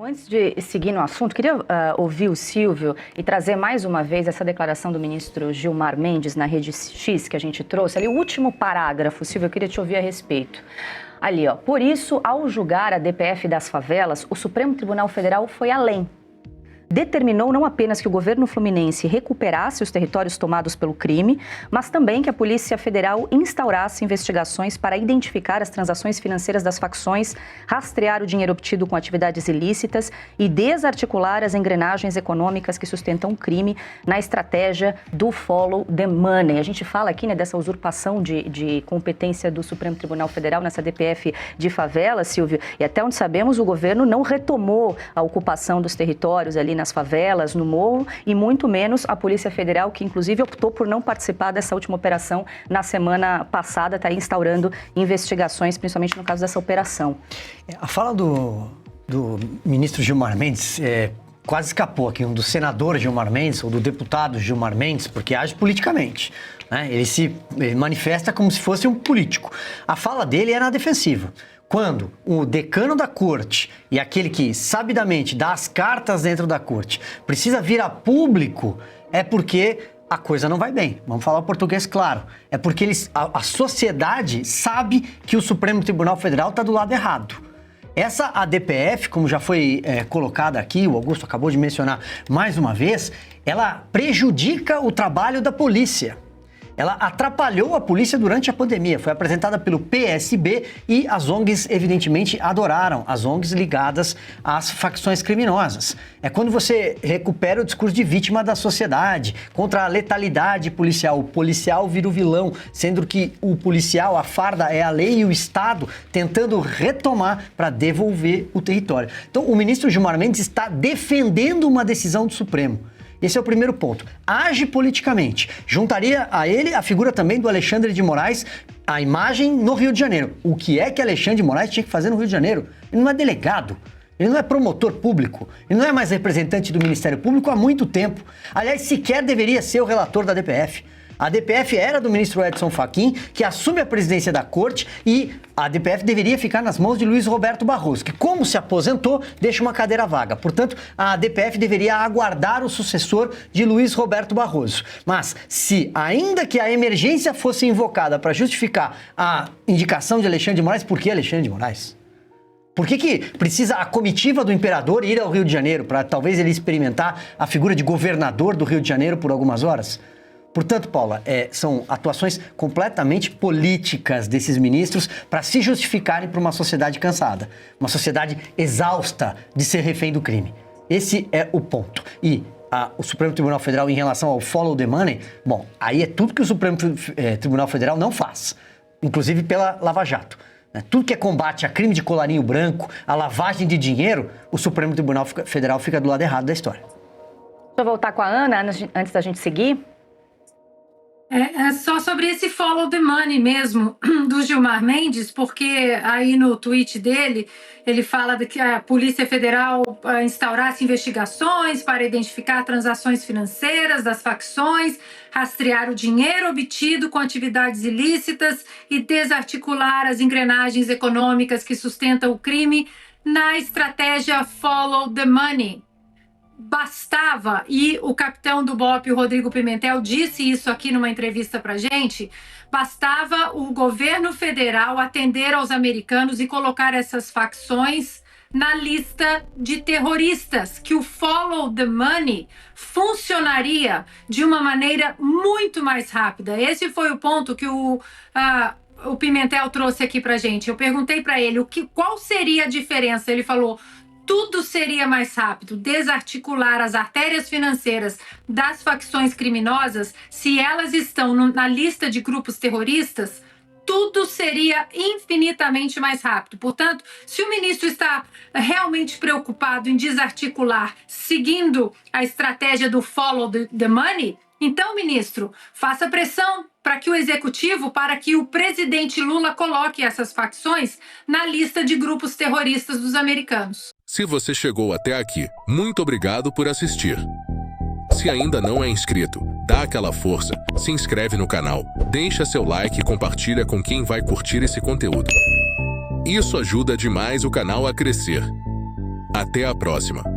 Antes de seguir no assunto, queria ouvir o Silvio e trazer mais uma vez essa declaração do ministro Gilmar Mendes na Rede X que a gente trouxe. Ali o último parágrafo, Silvio, eu queria te ouvir a respeito. Ali, ó, por isso, ao julgar a DPF das favelas, o Supremo Tribunal Federal foi além. Determinou não apenas que o governo fluminense recuperasse os territórios tomados pelo crime, mas também que a Polícia Federal instaurasse investigações para identificar as transações financeiras das facções, rastrear o dinheiro obtido com atividades ilícitas e desarticular as engrenagens econômicas que sustentam o crime na estratégia do follow the money. A gente fala aqui, né, dessa usurpação de competência do Supremo Tribunal Federal nessa DPF de favela, Silvio, e até onde sabemos o governo não retomou a ocupação dos territórios ali nas favelas, no morro, e muito menos a Polícia Federal, que inclusive optou por não participar dessa última operação na semana passada, está instaurando investigações, principalmente no caso dessa operação. A fala do ministro Gilmar Mendes quase escapou aqui, do senador Gilmar Mendes ou do deputado Gilmar Mendes, porque age politicamente, né? Ele manifesta como se fosse um político. A fala dele é na defensiva. Quando o decano da corte e aquele que sabidamente dá as cartas dentro da corte precisa vir a público, é porque a coisa não vai bem. Vamos falar o português claro. É porque a sociedade sabe que o Supremo Tribunal Federal está do lado errado. Essa ADPF, como já foi colocada aqui, o Augusto acabou de mencionar mais uma vez, ela prejudica o trabalho da polícia. Ela atrapalhou a polícia durante a pandemia, foi apresentada pelo PSB e as ONGs evidentemente adoraram, as ONGs ligadas às facções criminosas. É quando você recupera o discurso de vítima da sociedade, contra a letalidade policial. O policial vira o vilão, sendo que o policial, a farda é a lei e o Estado tentando retomar para devolver o território. Então o ministro Gilmar Mendes está defendendo uma decisão do Supremo. Esse é o primeiro ponto. Age politicamente. Juntaria a ele a figura também do Alexandre de Moraes, a imagem no Rio de Janeiro. O que é que Alexandre de Moraes tinha que fazer no Rio de Janeiro? Ele não é delegado, ele não é promotor público, ele não é mais representante do Ministério Público há muito tempo. Aliás, sequer deveria ser o relator da DPF. A DPF era do ministro Edson Fachin, que assume a presidência da corte, e a DPF deveria ficar nas mãos de Luiz Roberto Barroso, que, como se aposentou, deixa uma cadeira vaga. Portanto, a DPF deveria aguardar o sucessor de Luiz Roberto Barroso. Mas, se ainda que a emergência fosse invocada para justificar a indicação de Alexandre de Moraes, por que Alexandre de Moraes? Por que precisa a comitiva do imperador ir ao Rio de Janeiro para talvez ele experimentar a figura de governador do Rio de Janeiro por algumas horas? Portanto, Paula, são atuações completamente políticas desses ministros para se justificarem para uma sociedade cansada, uma sociedade exausta de ser refém do crime. Esse é o ponto. E o Supremo Tribunal Federal, em relação ao follow the money, bom, aí é tudo que o Supremo Tribunal Federal não faz, inclusive pela Lava Jato. Tudo que é combate a crime de colarinho branco, a lavagem de dinheiro, o Supremo Tribunal Federal fica do lado errado da história. Deixa eu voltar com a Ana, antes da gente seguir. É só sobre esse follow the money mesmo, do Gilmar Mendes, porque aí no tweet dele, ele fala de que a Polícia Federal instaurasse investigações para identificar transações financeiras das facções, rastrear o dinheiro obtido com atividades ilícitas e desarticular as engrenagens econômicas que sustentam o crime na estratégia follow the money. Bastava, e o capitão do BOPE, o Rodrigo Pimentel, disse isso aqui numa entrevista pra gente, bastava o governo federal atender aos americanos e colocar essas facções na lista de terroristas, que o follow the money funcionaria de uma maneira muito mais rápida. Esse foi o ponto que o Pimentel trouxe aqui pra gente. Eu perguntei pra ele qual seria a diferença. Ele falou: tudo seria mais rápido, desarticular as artérias financeiras das facções criminosas, se elas estão na lista de grupos terroristas, tudo seria infinitamente mais rápido. Portanto, se o ministro está realmente preocupado em desarticular, seguindo a estratégia do follow the money, então, ministro, faça pressão para que o presidente Lula coloque essas facções na lista de grupos terroristas dos americanos. Se você chegou até aqui, muito obrigado por assistir. Se ainda não é inscrito, dá aquela força, se inscreve no canal, deixa seu like e compartilha com quem vai curtir esse conteúdo. Isso ajuda demais o canal a crescer. Até a próxima!